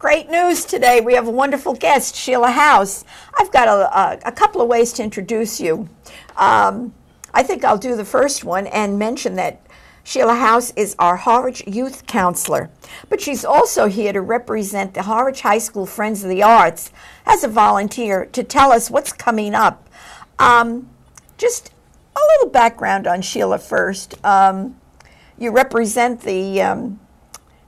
Great news today. We have a wonderful guest, Sheila House. I've got a couple of ways to introduce you. I think I'll do the first one and mention that Sheila House is our Harwich youth counselor, but she's also here to represent the Harwich High School Friends of the Arts as a volunteer to tell us what's coming up. Just a little background on Sheila first. You represent the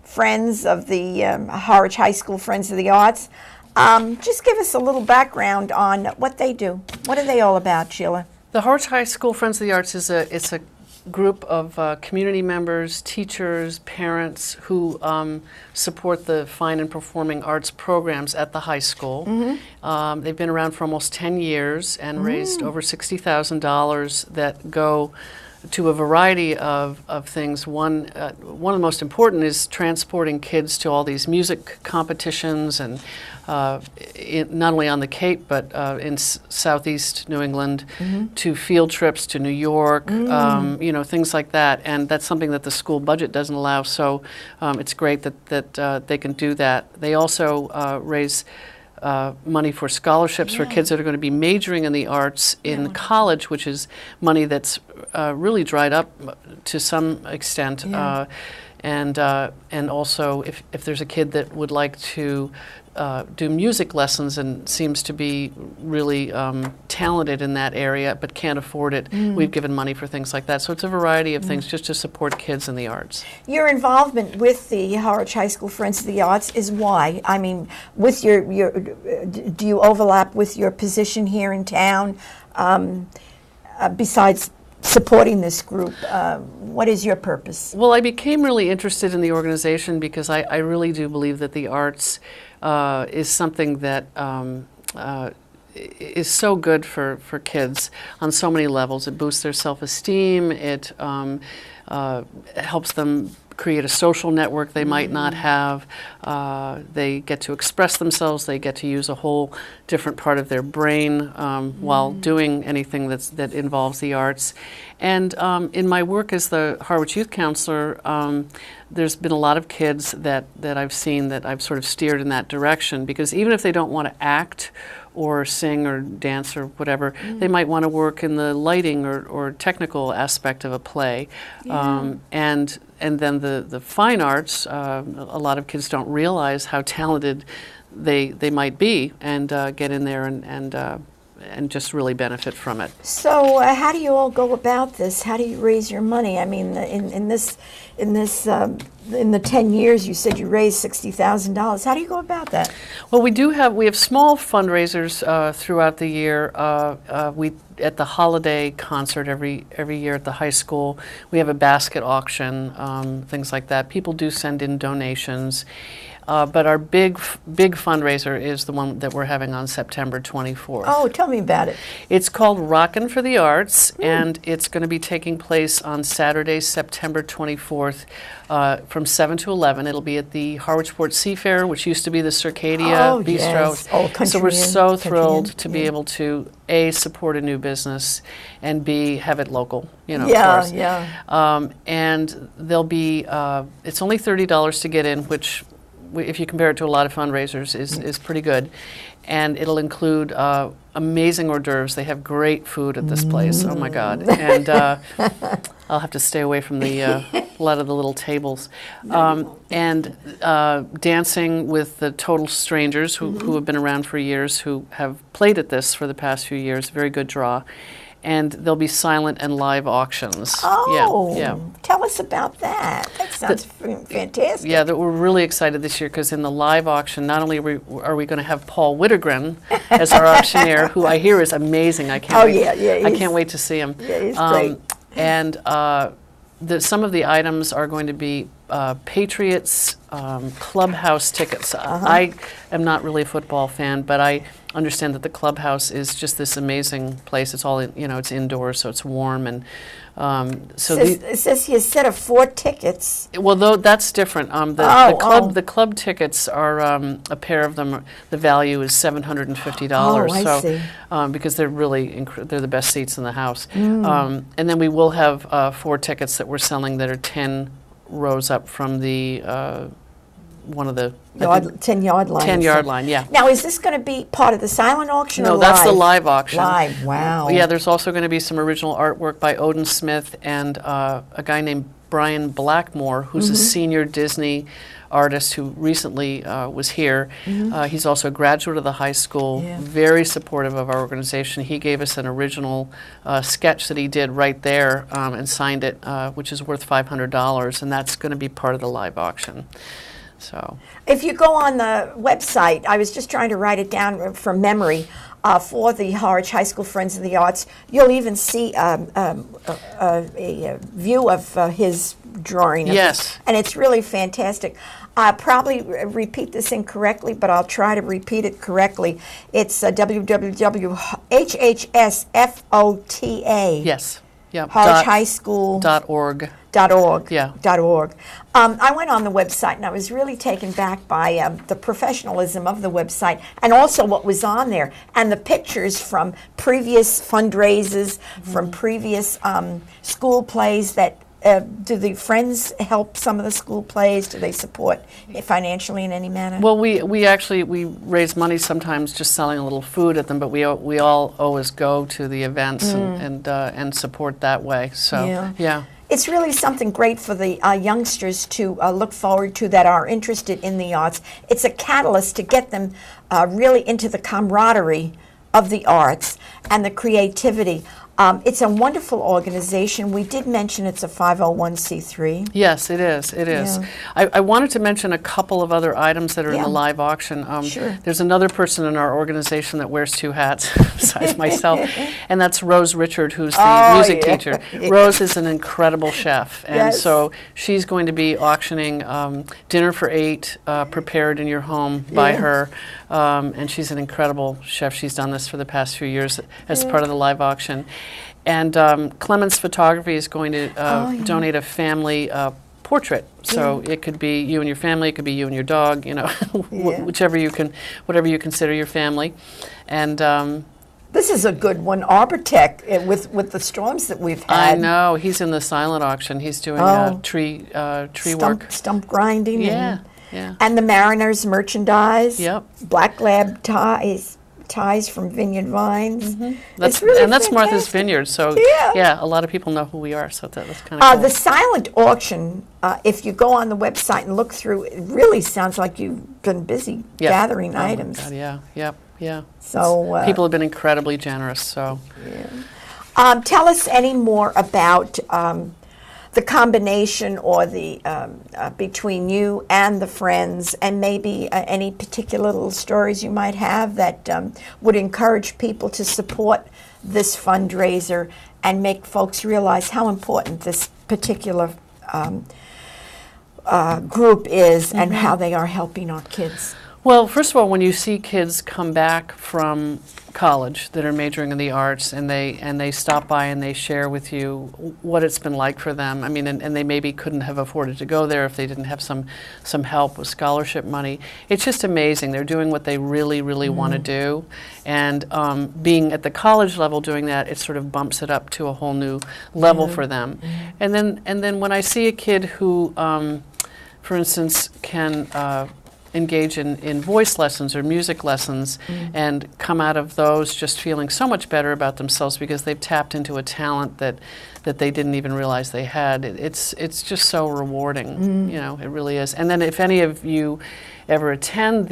Friends of the Harwich High School Friends of the Arts. Just give us a little background on what they do. What are they all about, Sheila? The Harwich High School Friends of the Arts is a group of community members, teachers, parents who support the fine and performing arts programs at the high school. Mm-hmm. They've been around for almost 10 years and raised over $60,000 that go to a variety of things. One of the most important is transporting kids to all these music competitions, and not only on the Cape, but in southeast New England, to field trips to New York, things like that. And that's something that the school budget doesn't allow, so it's great that they can do that. They also raise money for scholarships for kids that are going to be majoring in the arts in college, which is money that's really dried up to some extent. And also, if there's a kid that would like to do music lessons and seems to be really talented in that area but can't afford it, we've given money for things like that. So it's a variety of things just to support kids in the arts. Your involvement with the Harwich High School Friends of the Arts is why? I mean, with your do you overlap with your position here in town? Besides supporting this group, what is your purpose? Well, I became really interested in the organization because I really do believe that the arts is something that is so good for kids on so many levels. It boosts their self-esteem. It helps them create a social network they might not have. They get to express themselves. They get to use a whole different part of their brain while doing anything that involves the arts. And in my work as the Harwich Youth Counselor, there's been a lot of kids that I've seen that I've sort of steered in that direction, because even if they don't want to act or sing or dance or whatever, they might want to work in the lighting or technical aspect of a play. And then the fine arts, a lot of kids don't realize how talented they might be, and get in there and just really benefit from it. So how do you all go about this? How do you raise your money? I mean, in the 10 years you said you raised $60,000. How do you go about that? Well, we have small fundraisers throughout the year. We at the holiday concert every year at the high school, we have a basket auction, things like that. People do send in donations. But our big fundraiser is the one that we're having on September 24th. Oh, tell me about it. It's called Rockin for the Arts, and it's going to be taking place on Saturday, September 24th, from 7 to 11. It'll be at the Harwich Port Seafair, which used to be the Circadia Bistro. Yes. So we're so thrilled to be able to A, support a new business, and B, have it local. For us. And there'll be it's only $30 to get in, which, if you compare it to a lot of fundraisers, is pretty good. And it'll include amazing hors d'oeuvres. They have great food at this place. Oh my God. And I'll have to stay away from a lot of the little tables. And dancing with the total strangers who have been around for years, who have played at this for the past few years. Very good draw. And there'll be silent and live auctions. Oh, tell us about that. That sounds fantastic. Yeah, we're really excited this year, because in the live auction, not only are we going to have Paul Whittegren as our auctioneer, who I hear is amazing. I can't wait to see him. Yeah, he's great. And some of the items are going to be Patriots clubhouse tickets. I am not really a football fan, but I understand that the clubhouse is just this amazing place. It's all it's indoors, so it's warm, and so it says here a set of 4 tickets. Well, though that's different. The club tickets are a pair of them. The value is $750. Oh, I see. Because they're really they're the best seats in the house. And then we will have 4 tickets that we're selling that are 10 rows up from the one of the 10-yard line. 10-yard line, yeah. Now, is this going to be part of the silent auction? No, or that's live? the live auction. Live, wow. Yeah, there's also going to be some original artwork by Odin Smith and a guy named Brian Blackmore, who's a senior Disney artist who recently was here. He's also a graduate of the high school, very supportive of our organization. He gave us an original sketch that he did right there and signed it, which is worth $500, and that's going to be part of the live auction. So, if you go on the website, I was just trying to write it down from memory, for the Harwich High School Friends of the Arts, you'll even see a view of his drawing. Yes. And it's really fantastic. I'll probably repeat this incorrectly, but I'll try to repeat it correctly. It's www.HHSFOTA. Yes. Yep. Harwich High School. .org. .org. Yeah. .org. I went on the website and I was really taken back by the professionalism of the website and also what was on there and the pictures from previous fundraisers, from previous school plays that. Do the Friends help some of the school plays? Do they support financially in any manner? Well, we raise money sometimes just selling a little food at them, but we all always go to the events and support that way. So yeah. It's really something great for the youngsters to look forward to that are interested in the arts. It's a catalyst to get them really into the camaraderie of the arts and the creativity. It's a wonderful organization. We did mention it's a 501c3. Yes, it is. It is. Yeah. I wanted to mention a couple of other items that are in the live auction. Sure. There's another person in our organization that wears two hats besides myself, and that's Rose Richard, who's the music teacher. Rose is an incredible chef, and so she's going to be auctioning dinner for 8 prepared in your home by her, and she's an incredible chef. She's done this for the past few years as part of the live auction. And Clemens Photography is going to donate a family portrait. So it could be you and your family, it could be you and your dog, you know, whatever you consider your family. And this is a good one, Arbortech, with the storms that we've had. I know. He's in the silent auction. He's doing tree work. Stump grinding. Yeah. And the Mariners merchandise. Yep. Black Lab ties from Vineyard Vines. That's really that's fantastic. Martha's Vineyard. So a lot of people know who we are. So that's kind of cool. The silent auction, if you go on the website and look through, it really sounds like you've been busy gathering items. God, yeah. So people have been incredibly generous. So tell us any more about the combination or the between you and the Friends, and maybe any particular little stories you might have that would encourage people to support this fundraiser and make folks realize how important this particular group is and how they are helping our kids. Well, first of all, when you see kids come back from college that are majoring in the arts and they stop by and they share with you what it's been like for them, I mean, and they maybe couldn't have afforded to go there if they didn't have some help with scholarship money. It's just amazing. They're doing what they really, really want to do, and being at the college level doing that, it sort of bumps it up to a whole new level for them. And then when I see a kid who, for instance, can engage in voice lessons or music lessons and come out of those just feeling so much better about themselves because they've tapped into a talent that they didn't even realize they had. It's just so rewarding, you know, it really is. And then if any of you ever attend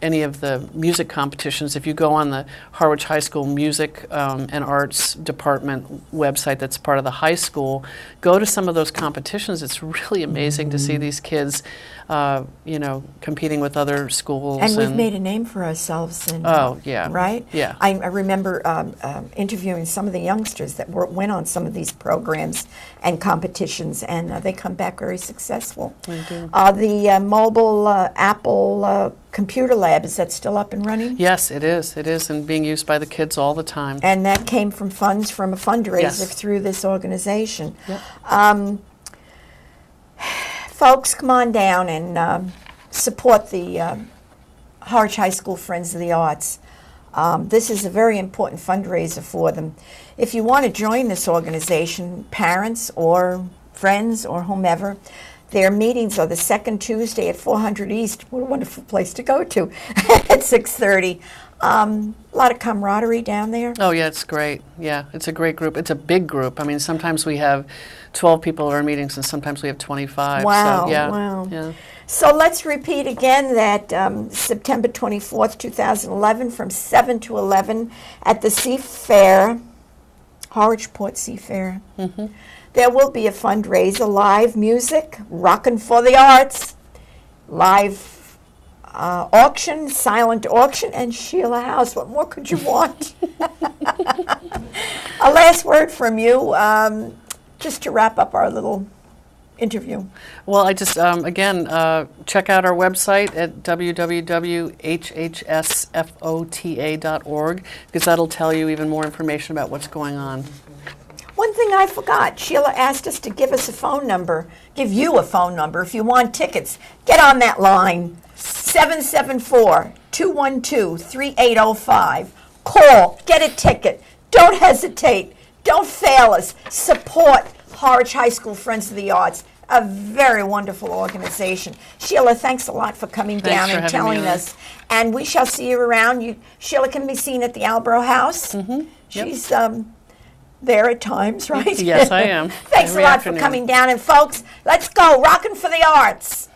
any of the music competitions, if you go on the Harwich High School Music and Arts Department website that's part of the high school, go to some of those competitions. It's really amazing to see these kids, you know, competing with other schools. And we've made a name for ourselves. Right? Yeah. I remember interviewing some of the youngsters that went on some of these programs and competitions, and they come back very successful. They do. The mobile Apple computer lab, is that still up and running? Yes, it is. It is, and being used by the kids all the time. And that came from funds from a fundraiser through this organization. Yep. Folks, come on down and support the Harwich High School Friends of the Arts. This is a very important fundraiser for them. If you want to join this organization, parents or friends or whomever, Their meetings are the second Tuesday at 400 East. What a wonderful place to go to at 6:30. A lot of camaraderie down there. Oh, yeah, it's great. Yeah, it's a great group. It's a big group. I mean, sometimes we have 12 people at our meetings, and sometimes we have 25. Wow, so, yeah, wow. Yeah. So let's repeat again that September 24th, 2011, from 7 to 11 at the Sea Fair, Harwich Port Sea Fair. Mm-hmm. There will be a fundraiser, live music, Rockin for the Arts, live auction, silent auction, and Sheila House. What more could you want? A last word from you, just to wrap up our little interview. Well, I just, again, check out our website at www.hhsfota.org, because that'll tell you even more information about what's going on. One thing I forgot, Sheila asked us to give us a phone number, give you a phone number if you want tickets. Get on that line, 774-212-3805. Call, get a ticket. Don't hesitate. Don't fail us. Support Harwich High School Friends of the Arts, a very wonderful organization. Sheila, thanks a lot for coming down and telling us. And we shall see you around. Sheila can be seen at the Albro House. Mm-hmm. Yep. She's there at times, right? Yes, I am. Thanks a lot for coming down. And folks, let's go. Rockin' for the Arts.